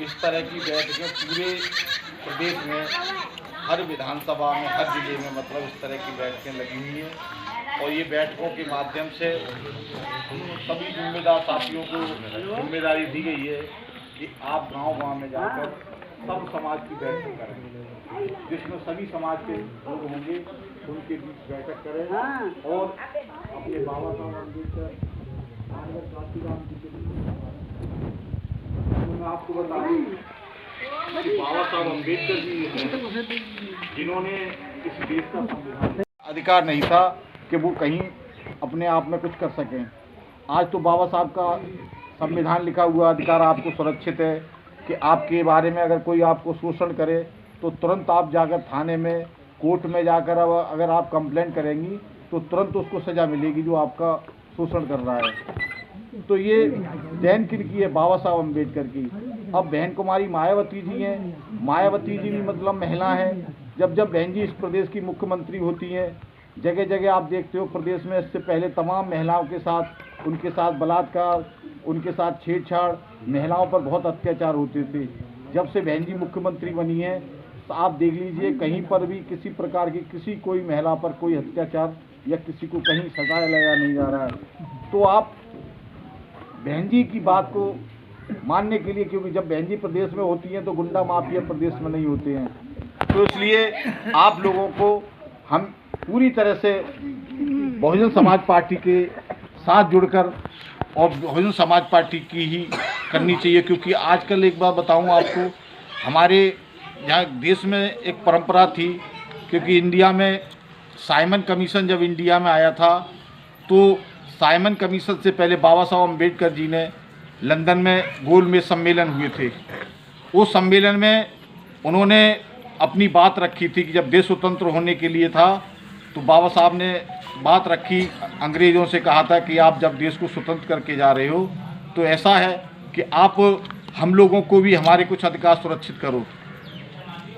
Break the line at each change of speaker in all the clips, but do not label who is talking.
इस तरह की बैठकें पूरे प्रदेश में हर विधानसभा में, हर जिले में मतलब इस तरह की बैठकें लगी हुई हैं। और ये बैठकों के माध्यम से सभी जिम्मेदार साथियों को जिम्मेदारी दी गई है कि आप गांव-गांव में जाकर सब समाज की बैठक करें, जिसमें सभी समाज के लोग होंगे, उनके बीच बैठक करें और अपने बाबा साहब अम्बेडकर, कांशीराम जी के मैं आपको बता दूं कि बाबा साहब अम्बेडकर जी हैं जिन्होंने इस देश का संविधान अधिकार नहीं था कि वो कहीं अपने आप में कुछ कर सकें। आज तो बाबा साहब का संविधान लिखा हुआ अधिकार आपको सुरक्षित है कि आपके बारे में अगर कोई आपको शोषण करे तो तुरंत आप जाकर थाने में, कोर्ट में जाकर अगर आप कंप्लेंट करेंगी तो तुरंत उसको सज़ा मिलेगी जो आपका शोषण कर रहा है। तो ये देन किनकी है? बाबा साहब अम्बेडकर की। अब बहन कुमारी मायावती जी हैं, मायावती जी भी मतलब महिला हैं। जब बहन जी इस प्रदेश की मुख्यमंत्री होती हैं, जगह जगह आप देखते हो प्रदेश में इससे पहले तमाम महिलाओं के साथ, उनके साथ बलात्कार, उनके साथ छेड़छाड़, महिलाओं पर बहुत अत्याचार होते थे। जब से बहन जी मुख्यमंत्री बनी है तो आप देख लीजिए कहीं पर भी किसी प्रकार की किसी कोई महिला पर कोई अत्याचार या किसी को कहीं सजा लगाया नहीं जा रहा है। तो आप बहन जी की बात को मानने के लिए, क्योंकि जब बहन जी प्रदेश में होती हैं तो गुंडा माफिया प्रदेश में नहीं होते हैं, तो इसलिए आप लोगों को हम पूरी तरह से बहुजन समाज पार्टी के साथ जुड़कर और बहुजन समाज पार्टी की ही करनी चाहिए। क्योंकि आजकल एक बात बताऊं आपको, हमारे यहाँ देश में एक परंपरा थी, क्योंकि इंडिया में साइमन कमीशन जब इंडिया में आया था तो साइमन कमीशन से पहले बाबा साहब अम्बेडकर जी ने लंदन में गोलमेज सम्मेलन हुए थे। उस सम्मेलन में उन्होंने अपनी बात रखी थी कि जब देश स्वतंत्र होने के लिए था तो बाबा साहब ने बात रखी, अंग्रेज़ों से कहा था कि आप जब देश को स्वतंत्र करके जा रहे हो तो ऐसा है कि आप हम लोगों को भी हमारे कुछ अधिकार सुरक्षित करो।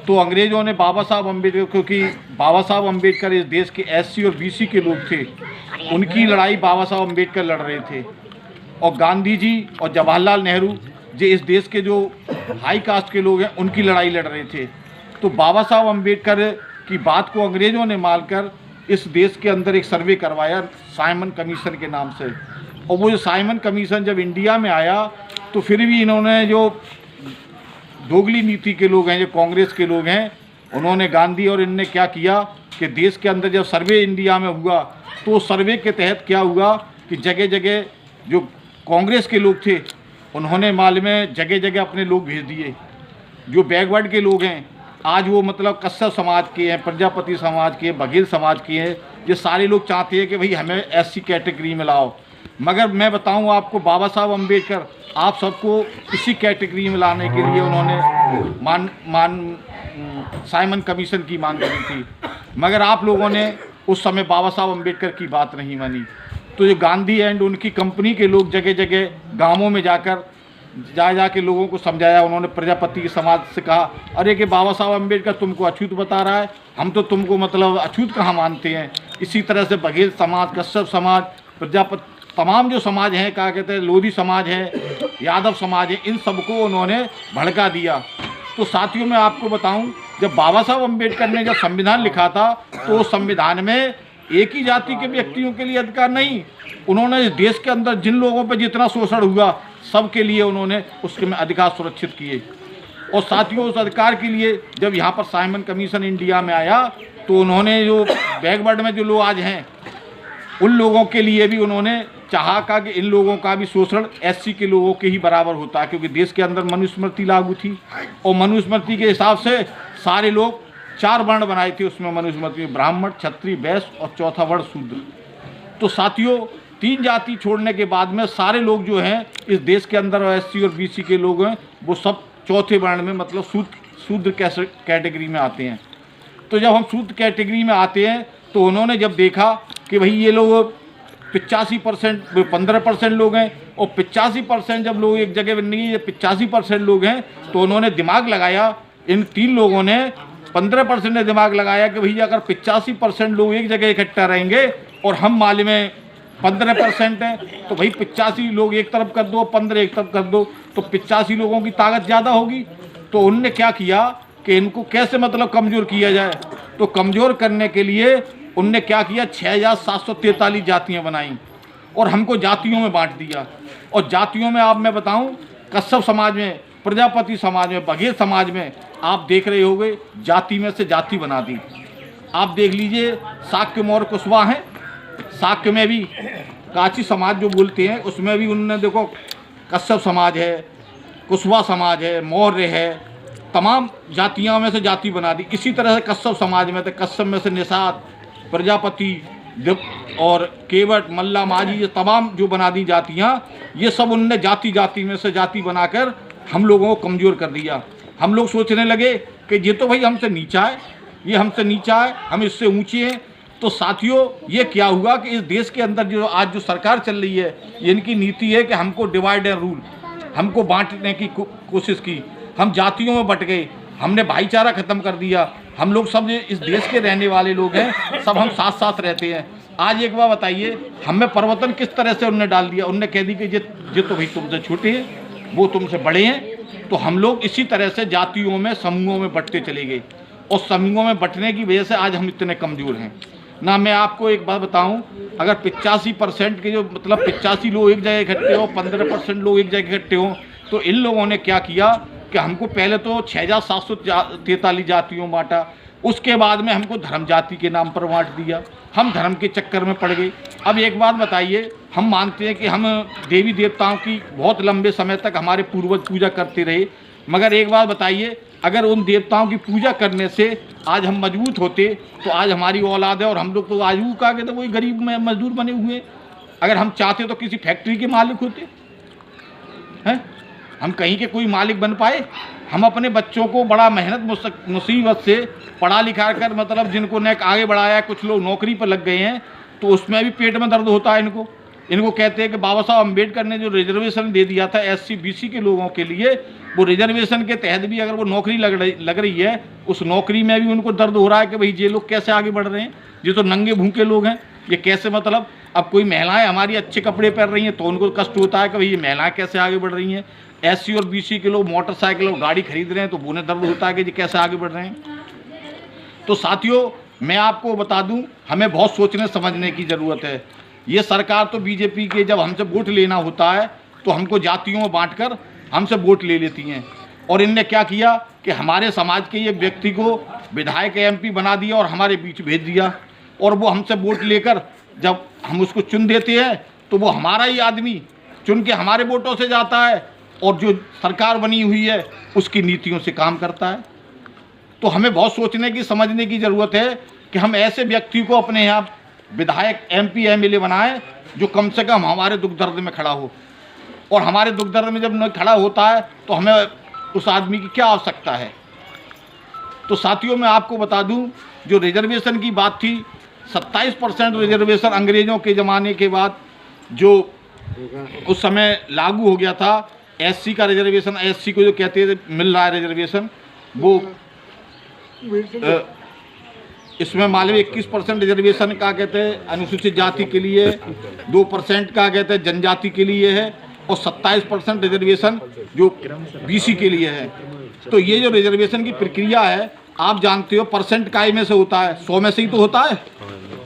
तो अंग्रेज़ों ने बाबा साहब अम्बेडकर, क्योंकि बाबा साहब अम्बेडकर इस देश के एससी और बीसी के लोग थे, उनकी लड़ाई बाबा साहब अम्बेडकर लड़ रहे थे। और गांधी जी और जवाहरलाल नेहरू जो इस देश के जो हाई कास्ट के लोग हैं उनकी लड़ाई लड़ रहे थे। तो बाबा साहब अम्बेडकर की बात को अंग्रेज़ों ने मानकर इस देश के अंदर एक सर्वे करवाया साइमन कमीशन के नाम से। और वो जो साइमन कमीशन जब इंडिया में आया तो फिर भी इन्होंने, जो दोगली नीति के लोग हैं, जो कांग्रेस के लोग हैं, उन्होंने, गांधी और इनने क्या किया कि देश के अंदर जब सर्वे इंडिया में हुआ तो सर्वे के तहत क्या हुआ कि जगह जगह जो कांग्रेस के लोग थे उन्होंने मालूम है जगह जगह अपने लोग भेज दिए। जो बैकवर्ड के लोग हैं आज वो मतलब कश्यप समाज के हैं, प्रजापति समाज के, बघेल समाज के हैं, ये सारे लोग चाहते हैं कि भाई हमें एससी कैटेगरी में लाओ। मगर मैं बताऊं आपको, बाबा साहब अम्बेडकर आप सबको इसी कैटेगरी में लाने के लिए उन्होंने साइमन कमीशन की मांग करी थी। मगर आप लोगों ने उस समय बाबा साहब अम्बेडकर की बात नहीं मानी। तो जो गांधी एंड उनकी कंपनी के लोग जगह जगह गाँवों में जाकर जा के लोगों को समझाया। उन्होंने प्रजापति समाज से कहा, अरे कि बाबा साहब अम्बेडकर तुमको अछूत बता रहा है, हम तो तुमको मतलब अछूत कहाँ मानते हैं। इसी तरह से बघेल समाज, कश्यप समाज, प्रजापति, तमाम जो समाज हैं, क्या कहते हैं, लोधी समाज है, यादव समाज है, इन सबको उन्होंने भड़का दिया। तो साथियों मैं आपको बताऊं, जब बाबा साहब अम्बेडकर ने जब संविधान लिखा था तो उस संविधान में एक ही जाति के व्यक्तियों के लिए अधिकार नहीं, उन्होंने इस देश के अंदर जिन लोगों पर जितना शोषण हुआ सबके लिए उन्होंने उसके में अधिकार सुरक्षित किए। और साथियों उस अधिकार के लिए जब यहाँ पर साइमन कमीशन इंडिया में आया तो उन्होंने जो बैकवर्ड में जो लोग आज हैं उन लोगों के लिए भी उन्होंने चाहा का कि इन लोगों का भी शोषण एससी के लोगों के ही बराबर होता है, क्योंकि देश के अंदर मनुस्मृति लागू थी और मनुस्मृति के हिसाब से सारे लोग 4 वर्ण बनाए थे उसमें मनुस्मृति में, ब्राह्मण, क्षत्रिय, वैश्य और चौथा वर्ण शूद्र। तो साथियों 3 जाति छोड़ने के बाद में सारे लोग जो हैं इस देश के अंदर एससी और बीसी के लोग हैं वो सब चौथे वर्ण में मतलब शूद्र कैटेगरी में आते हैं। तो जब हम शूद्र कैटेगरी में आते हैं तो उन्होंने जब देखा कि भाई ये लोग 85% 15% लोग हैं और 85% जब लोग एक जगह नहीं, ये 85% लोग हैं, तो उन्होंने दिमाग लगाया, इन 3 लोगों ने 15% ने दिमाग लगाया कि भैया अगर 85% लोग एक जगह इकट्ठा रहेंगे और हम माले में
15% है, तो भाई 85 लोग एक तरफ कर दो, 15 एक तरफ कर दो, तो 85 लोगों की ताकत ज़्यादा होगी। तो उनने क्या किया कि इनको कैसे मतलब कमज़ोर किया जाए, तो कमज़ोर करने के लिए उनने क्या किया, 6743 जातियाँ बनाई और हमको जातियों में बांट दिया। और जातियों में आप मैं बताऊं, कश्यप समाज में, प्रजापति समाज में, बघेल समाज में आप देख रहे होंगे जाति में से जाति बना दी। आप देख लीजिए शाक्य मौर्य कुशवाहा हैं, शाक्य में भी काची समाज जो बोलते हैं उसमें भी उन्होंने देखो कश्यप समाज है, कुशवाहा समाज है, मौर्य है, तमाम जातियों में से जाति बना दी। इसी तरह से कश्यप समाज में थे, कश्यप में से निषाद, प्रजापति और केवट, मल्ला, माझी, ये तमाम जो बना दी जातियाँ, ये सब उनने जाति जाति में से जाति बनाकर हम लोगों को कमज़ोर कर दिया। हम लोग सोचने लगे कि ये तो भाई हमसे नीचा है, ये हमसे नीचा है, हम इससे ऊंचे हैं। तो साथियों ये क्या हुआ कि इस देश के अंदर जो आज जो सरकार चल रही है, इनकी नीति है कि हमको डिवाइड एंड रूल, हमको बांटने की कोशिश की। हम जातियों में बट गए, हमने भाईचारा ख़त्म कर दिया। हम लोग सब इस देश के रहने वाले लोग हैं, सब हम साथ साथ रहते हैं। आज एक बार बताइए, हमें परिवर्तन किस तरह से उनने डाल दिया। उनने कह दी कि ये तो भाई तुमसे छोटे हैं, वो तुमसे बड़े हैं। तो हम लोग इसी तरह से जातियों में, समूहों में बंटते चले गए और समूहों में बंटने की वजह से आज हम इतने कमज़ोर हैं ना। मैं आपको एक बात बताऊं, अगर 85% के जो मतलब 85 लोग एक जगह इकट्ठे हो, 15% लोग एक जगह इकट्ठे हो, तो इन लोगों ने क्या किया कि हमको पहले तो 6743 जातियों बांटा, उसके बाद में हमको धर्म जाति के नाम पर बांट दिया। हम धर्म के चक्कर में पड़ गए। अब एक बात बताइए, हम मानते हैं कि हम देवी देवताओं की बहुत लंबे समय तक हमारे पूर्वज पूजा करते रहे, मगर एक बात बताइए, अगर उन देवताओं की पूजा करने से आज हम मजबूत होते तो आज हमारी औलाद है और हम लोग तो आज वो कहा गया था वही गरीब में मजदूर बने हुए। अगर हम चाहते तो किसी फैक्ट्री के मालिक होते हैं, हम कहीं के कोई मालिक बन पाए। हम अपने बच्चों को बड़ा मेहनत मुसीबत से पढ़ा लिखा कर मतलब जिनको ने आगे बढ़ाया, कुछ लोग नौकरी पर लग गए हैं, तो उसमें भी पेट में दर्द होता है इनको कहते हैं कि बाबा साहब अम्बेडकर ने जो रिजर्वेशन दे दिया था SC BC के लोगों के लिए, वो रिजर्वेशन के तहत भी अगर वो नौकरी लग रही है, उस नौकरी में भी उनको दर्द हो रहा है कि भाई ये लोग कैसे आगे बढ़ रहे हैं, ये तो नंगे भूखे लोग हैं, ये कैसे मतलब। अब कोई महिलाएं हमारी अच्छे कपड़े पहन रही हैं तो उनको कष्ट होता है कि भाई ये महिलाएं कैसे आगे बढ़ रही हैं। SC और BC के लोग मोटरसाइकिल और गाड़ी खरीद रहे हैं तो उन्हें दर्द होता है कि ये कैसे आगे बढ़ रहे हैं। तो साथियों मैं आपको बता दूं, हमें बहुत सोचने समझने की ज़रूरत है। ये सरकार तो BJP के जब हमसे वोट लेना होता है तो हमको जातियों में बांटकर हमसे वोट ले लेती हैं। और इनने क्या किया कि हमारे समाज के एक व्यक्ति को विधायक MP बना दिया और हमारे बीच भेज दिया, और वो हमसे वोट लेकर जब हम उसको चुन देते हैं तो वो हमारा ही आदमी चुन के हमारे वोटों से जाता है और जो सरकार बनी हुई है उसकी नीतियों से काम करता है। तो हमें बहुत सोचने की समझने की ज़रूरत है कि हम ऐसे व्यक्ति को अपने यहाँ विधायक MP MLA बनाएं जो कम से कम हमारे दुख दर्द में खड़ा हो। और हमारे दुख दर्द में जब न खड़ा होता है तो हमें उस आदमी की क्या आवश्यकता है। तो साथियों मैं आपको बता दूं, जो रिजर्वेशन की बात थी, 27% रिजर्वेशन अंग्रेज़ों के ज़माने के बाद जो उस समय लागू हो गया था। SC का रिजर्वेशन, SC को जो कहते थे मिल रहा है रिजर्वेशन, वो इसमें मालूम 21% रिजर्वेशन का कहते हैं अनुसूचित जाति के लिए, 2% का कहते हैं जनजाति के लिए है, और 27% रिजर्वेशन जो BC के लिए है। तो ये जो रिजर्वेशन की प्रक्रिया है, आप जानते हो परसेंट काय में से होता है, 100 में से ही तो होता है।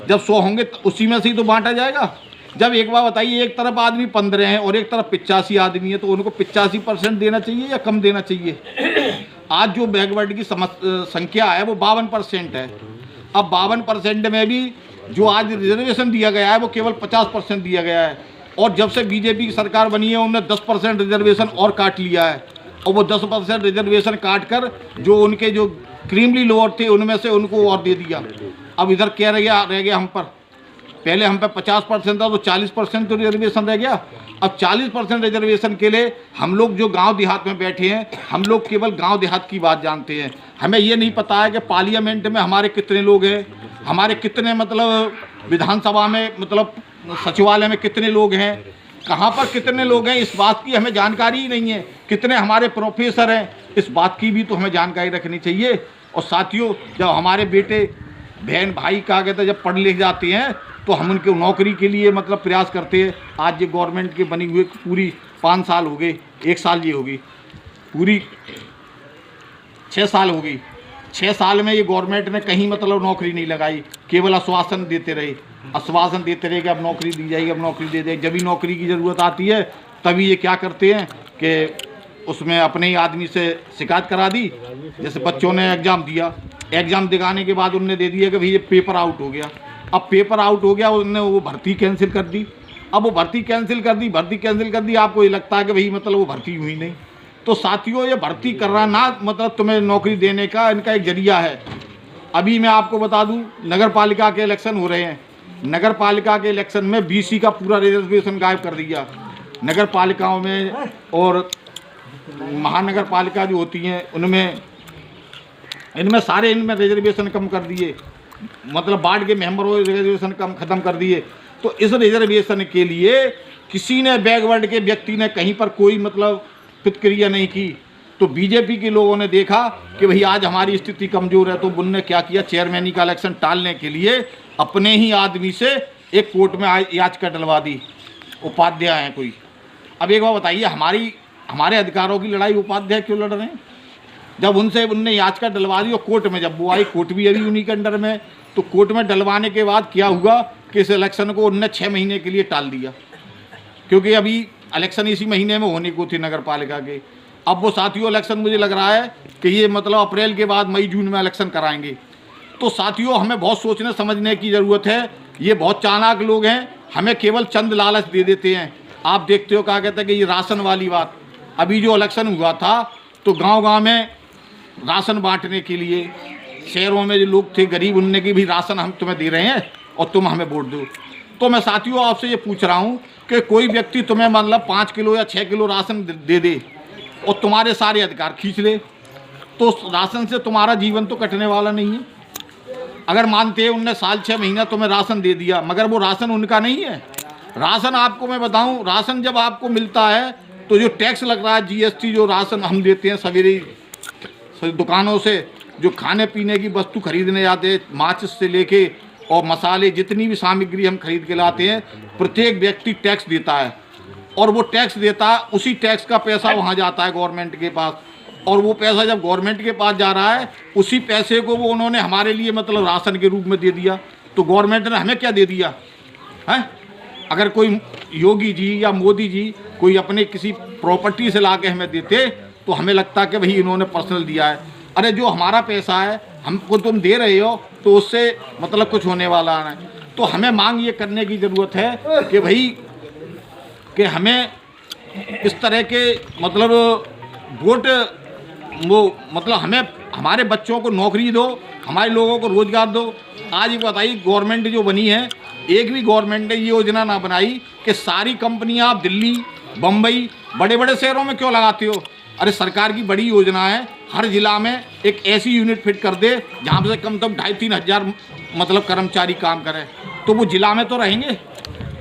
जब 100 होंगे तो उसी में से ही तो बांटा जाएगा। जब एक बार बताइए, एक तरफ आदमी 15 हैं और एक तरफ 85 आदमी है, तो उनको 85% देना चाहिए या कम देना चाहिए। आज जो बैकवर्ड की संख्या है वो 52% है। अब 52% में भी जो आज रिजर्वेशन दिया गया है वो केवल 50% दिया गया है। और जब से BJP की सरकार बनी है उन्होंने 10% रिजर्वेशन और काट लिया है, और वो 10% रिजर्वेशन काट कर जो उनके जो क्रीमली लोअर थे उनमें से उनको और दे दिया। अब इधर क्या रह गया हम पर, पहले हम पे 50% था तो 40% तो रिजर्वेशन रह गया। अब 40% रिजर्वेशन के लिए हम लोग जो गांव देहात में बैठे हैं, हम लोग केवल गांव देहात की बात जानते हैं। हमें ये नहीं पता है कि पार्लियामेंट में हमारे कितने लोग हैं, हमारे कितने मतलब विधानसभा में मतलब सचिवालय में कितने लोग हैं, कहाँ पर कितने लोग हैं, इस बात की हमें जानकारी ही नहीं है। कितने हमारे प्रोफेसर हैं, इस बात की भी तो हमें जानकारी रखनी चाहिए। और साथियों, जब हमारे बेटे बहन भाई कहा कहते जब पढ़ लिख जाते हैं तो हम उनके नौकरी के लिए मतलब प्रयास करते हैं। आज ये गवर्नमेंट के बनी हुए पूरी 5 साल हो गए, 1 साल ये हो गई, पूरी 6 साल हो गई। 6 साल में ये गवर्नमेंट ने कहीं मतलब नौकरी नहीं लगाई, केवल आश्वासन देते रहे कि अब नौकरी दी जाएगी, अब नौकरी दे जाएगी। जब भी नौकरी की ज़रूरत आती है तभी ये क्या करते हैं कि उसमें अपने ही आदमी से शिकायत करा दी। जैसे बच्चों ने एग्ज़ाम दिया, एग्ज़ाम दिखाने के बाद उनने दे दिया कि भाई ये पेपर आउट हो गया। अब पेपर आउट हो गया, उनने वो भर्ती कैंसिल कर दी। अब वो भर्ती कैंसिल कर दी, आपको ये लगता है कि भाई मतलब वो भर्ती हुई नहीं। तो साथियों, ये भर्ती करना ना मतलब तुम्हें नौकरी देने का इनका एक जरिया है। अभी मैं आपको बता दूं, नगर पालिका के इलेक्शन हो रहे हैं। नगर पालिका के इलेक्शन में बीसी का पूरा रिजर्वेशन गायब कर दिया नगर पालिकाओं में, और महानगर पालिका जो होती हैं उनमें इनमें सारे इनमें रिजर्वेशन कम कर दिए, मतलब वार्ड के मेंबरों रिजर्वेशन कम ख़त्म कर दिए। तो इस रिजर्वेशन के लिए किसी ने बैकवर्ड के व्यक्ति ने कहीं पर कोई मतलब प्रतिक्रिया नहीं की। तो बीजेपी के लोगों ने देखा कि भाई आज हमारी स्थिति कमज़ोर है, तो उनने क्या किया, चेयरमैनी का इलेक्शन टालने के लिए अपने ही आदमी से एक कोर्ट में याचिका डलवा दी। उपाध्याय हैं कोई। अब एक बार बताइए, हमारे अधिकारों की लड़ाई उपाध्याय क्यों लड़ रहे हैं? जब उनने याचिका डलवा दी और कोर्ट में जब वो आई, कोर्ट भी अभी उन्हीं के अंडर में, तो कोर्ट में डलवाने के बाद क्या हुआ कि इस इलेक्शन को उनने 6 महीने के लिए टाल दिया, क्योंकि अभी इलेक्शन इसी महीने में होने को थी नगर पालिका के। अब वो साथियों इलेक्शन मुझे लग रहा है कि ये मतलब अप्रैल के बाद मई जून में इलेक्शन कराएंगे। तो साथियों, हमें बहुत सोचने समझने की ज़रूरत है। ये बहुत चालाक लोग हैं, हमें केवल चंद लालच दे देते हैं। आप देखते हो क्या कहते हैं कि ये राशन वाली बात, अभी जो इलेक्शन हुआ था तो गांव-गांव में राशन बांटने के लिए शहरों में जो लोग थे गरीब, उनने की भी राशन हम तुम्हें दे रहे हैं और तुम हमें वोट दो। तो मैं साथियों आपसे ये पूछ रहा हूँ कि कोई व्यक्ति तुम्हें मतलब 5 किलो या 6 किलो राशन दे दे और तुम्हारे सारे अधिकार खींच ले, तो राशन से तुम्हारा जीवन तो कटने वाला नहीं है। अगर मानते हैं उनने साल 6 महीना तुम्हें राशन दे दिया, मगर वो राशन उनका नहीं है। राशन आपको मैं बताऊं, राशन जब आपको मिलता है तो जो टैक्स लग रहा है, जीएसटी, जो राशन हम देते हैं सवेरे दुकानों से जो खाने पीने की वस्तु खरीदने जाते हैं, माचिस से लेके और मसाले, जितनी भी सामग्री हम खरीद के लाते हैं, प्रत्येक व्यक्ति टैक्स देता है। और वो टैक्स देता है, उसी टैक्स का पैसा वहाँ जाता है गवर्नमेंट के पास, और वो पैसा जब गवर्नमेंट के पास जा रहा है, उसी पैसे को वो उन्होंने हमारे लिए मतलब राशन के रूप में दे दिया। तो गवर्नमेंट ने हमें क्या दे दिया है? अगर कोई योगी जी या मोदी जी कोई अपने किसी प्रॉपर्टी से ला के हमें देते तो हमें लगता कि भाई इन्होंने पर्सनल दिया है। अरे जो हमारा पैसा है हमको तुम दे रहे हो तो उससे मतलब कुछ होने वाला नहीं। तो हमें मांग ये करने की ज़रूरत है कि भाई कि हमें इस तरह के मतलब वोट वो मतलब हमें हमारे बच्चों को नौकरी दो, हमारे लोगों को रोज़गार दो। आज ये बताइए, गवर्नमेंट जो बनी है, एक भी गवर्नमेंट ने ये योजना ना बनाई कि सारी कंपनियां आप दिल्ली, बम्बई, बड़े बड़े शहरों में क्यों लगाते हो? अरे सरकार की बड़ी योजना है, हर ज़िला में एक ऐसी यूनिट फिट कर दे जहाँ से कम से कम 2,500-3 हज़ार मतलब कर्मचारी काम करें, तो वो ज़िला में तो रहेंगे।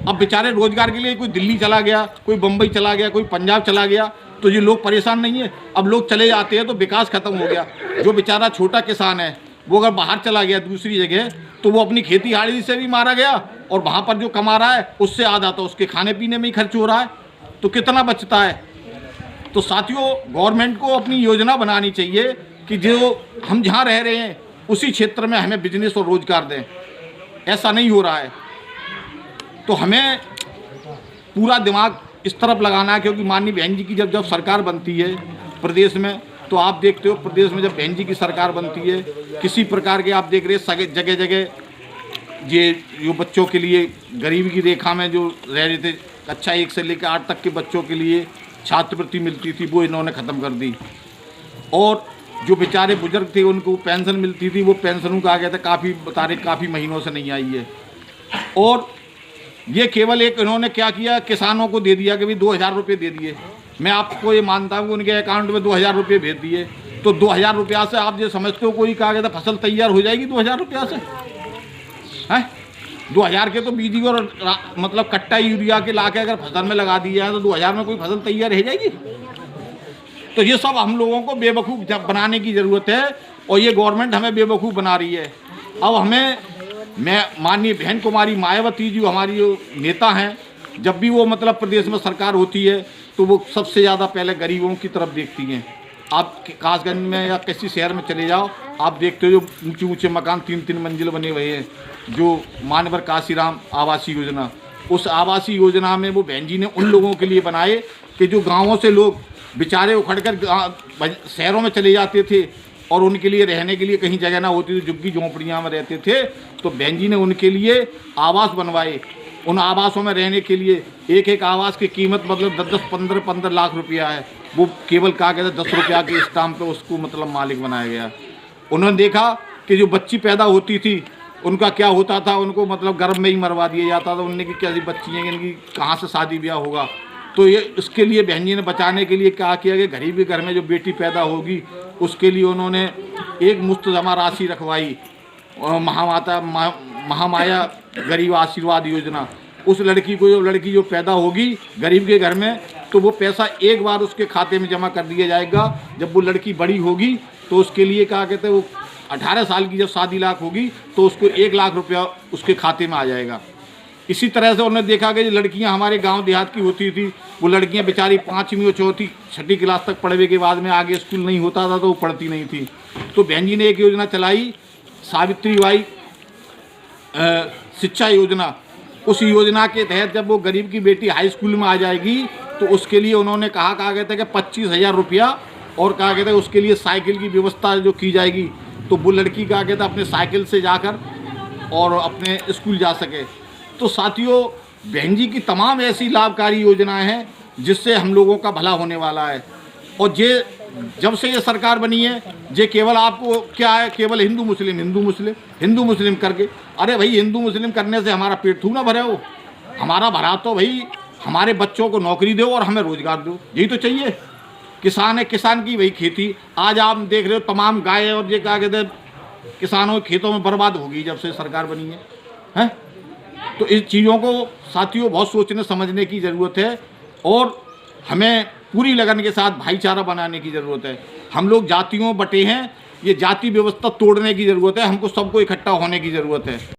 अब बेचारे रोज़गार के लिए कोई दिल्ली चला गया, कोई बम्बई चला गया, कोई पंजाब चला गया, तो ये लोग परेशान नहीं है। अब लोग चले जाते हैं तो विकास खत्म हो गया। जो बेचारा छोटा किसान है वो अगर बाहर चला गया दूसरी जगह, तो वो अपनी खेती हाड़ी से भी मारा गया, और वहाँ पर जो कमा रहा है उससे आधा तो उसके खाने पीने में ही खर्च हो रहा है, तो कितना बचता है? तो साथियों, गवर्नमेंट को अपनी योजना बनानी चाहिए कि जो हम जहाँ रह रहे हैं उसी क्षेत्र में हमें बिजनेस और रोज़गार दें। ऐसा नहीं हो रहा है, तो हमें पूरा दिमाग इस तरफ लगाना है, क्योंकि माननीय बहन जी की जब सरकार बनती है प्रदेश में, तो आप देखते हो प्रदेश में जब बहन जी की सरकार बनती है, किसी प्रकार के आप देख रहे हैं जगह जगह ये जो बच्चों के लिए गरीबी की रेखा में जो रह रहे थे, कक्षा 1 से लेकर 8 तक के बच्चों के लिए छात्रवृत्ति मिलती थी, वो इन्होंने ख़त्म कर दी। और जो बेचारे बुजुर्ग थे उनको पेंशन मिलती थी, वो पेंशनों का आ गया था काफ़ी महीनों से नहीं आई है। और ये केवल एक इन्होंने क्या किया, किसानों को दे दिया कि भाई 2,000 रुपये दे दिए। मैं आपको ये मानता हूँ कि उनके अकाउंट में 2,000 रुपये भेज दिए, तो 2,000 रुपया से आप ये समझते हो कोई कहा गया था फसल तैयार हो जाएगी 2,000 रुपया से? हैं 2,000 के तो बीजी और मतलब कट्टा यूरिया के ला के अगर फसल में लगा दिया है तो 2,000 में कोई फसल तैयार रह जाएगी? तो ये सब हम लोगों को बेवकूफ़ बनाने की ज़रूरत है, और ये गवर्नमेंट हमें बेवकूफ़ बना रही है। अब हमें, मैं माननीय बहन कुमारी मायावती जी हमारी जो नेता हैं, जब भी वो मतलब प्रदेश में सरकार होती है तो वो सबसे ज़्यादा पहले गरीबों की तरफ देखती हैं। आप कासगंज में या किसी शहर में चले जाओ, आप देखते हो जो ऊंचे ऊंचे मकान 3-3 मंजिल बने हुए हैं, जो मानवर काशीराम आवासीय योजना, उस आवासीय योजना में वो बहन जी ने उन लोगों के लिए बनाए कि जो गाँवों से लोग बेचारे उखड़ कर शहरों में चले जाते थे और उनके लिए रहने के लिए कहीं जगह ना होती थी, झुग्गी झोंपड़ियाँ में रहते थे, तो बहन जी ने उनके लिए आवास बनवाए। उन आवासों में रहने के लिए एक एक आवास की कीमत मतलब 10-10, 15-15 लाख रुपया है। वो केवल कहा गया था 10 रुपया के स्टाम्प पे उसको मतलब मालिक बनाया गया। उन्होंने देखा कि जो बच्ची पैदा होती थी उनका क्या होता था, उनको मतलब गर्भ में ही मरवा दिया जाता था। उनने की कैसी बच्ची हैं, इनकी कहाँ से शादी ब्याह होगा। तो ये इसके लिए बहन जी ने बचाने के लिए क्या किया कि गरीब के घर में जो बेटी पैदा होगी उसके लिए उन्होंने एक मुफ्त जमा राशि रखवाई, महामाया गरीब आशीर्वाद योजना। उस लड़की को, जो लड़की जो पैदा होगी गरीब के घर में, तो वो पैसा एक बार उसके खाते में जमा कर दिया जाएगा। जब वो लड़की बड़ी होगी तो उसके लिए क्या कहते हैं, वो 18 साल की जब शादी लाख होगी तो उसको 1 लाख रुपया उसके खाते में आ जाएगा। इसी तरह से उन्होंने देखा कि लड़कियां हमारे गांव देहात की होती थी, वो लड़कियां बेचारी 5वीं और 4ठी 6ठी क्लास तक पढ़ने के बाद में आगे स्कूल नहीं होता था तो वो पढ़ती नहीं थी। तो बहन जी ने एक योजना चलाई, सावित्रीबाई शिक्षा योजना। उस योजना के तहत जब वो गरीब की बेटी हाई स्कूल में आ जाएगी तो उसके लिए उन्होंने कहा गया था कि 25,000 रुपया, और कहा गया था उसके लिए साइकिल की व्यवस्था जो की जाएगी, तो वो लड़की कहा गया था अपने साइकिल से जाकर और अपने स्कूल जा सके। तो साथियों, बहन जी की तमाम ऐसी लाभकारी योजनाएं हैं जिससे हम लोगों का भला होने वाला है। और ये जब से ये सरकार बनी है, ये केवल आपको क्या है, केवल हिंदू मुस्लिम करके, अरे भाई हिंदू मुस्लिम करने से हमारा पेट थोड़ा ना भरे हो। हमारा भरा तो भाई हमारे बच्चों को नौकरी दो और हमें रोजगार दो, यही तो चाहिए। किसान है, किसान की वही खेती। आज आप देख रहे हो तमाम गाय और ये क्या कहते हैं किसानों के खेतों में बर्बाद होगी जब से सरकार बनी है। तो इस चीज़ों को साथियों बहुत सोचने समझने की ज़रूरत है और हमें पूरी लगन के साथ भाईचारा बनाने की ज़रूरत है। हम लोग जातियों बटे हैं, ये जाति व्यवस्था तोड़ने की ज़रूरत है, हमको सबको इकट्ठा होने की ज़रूरत है।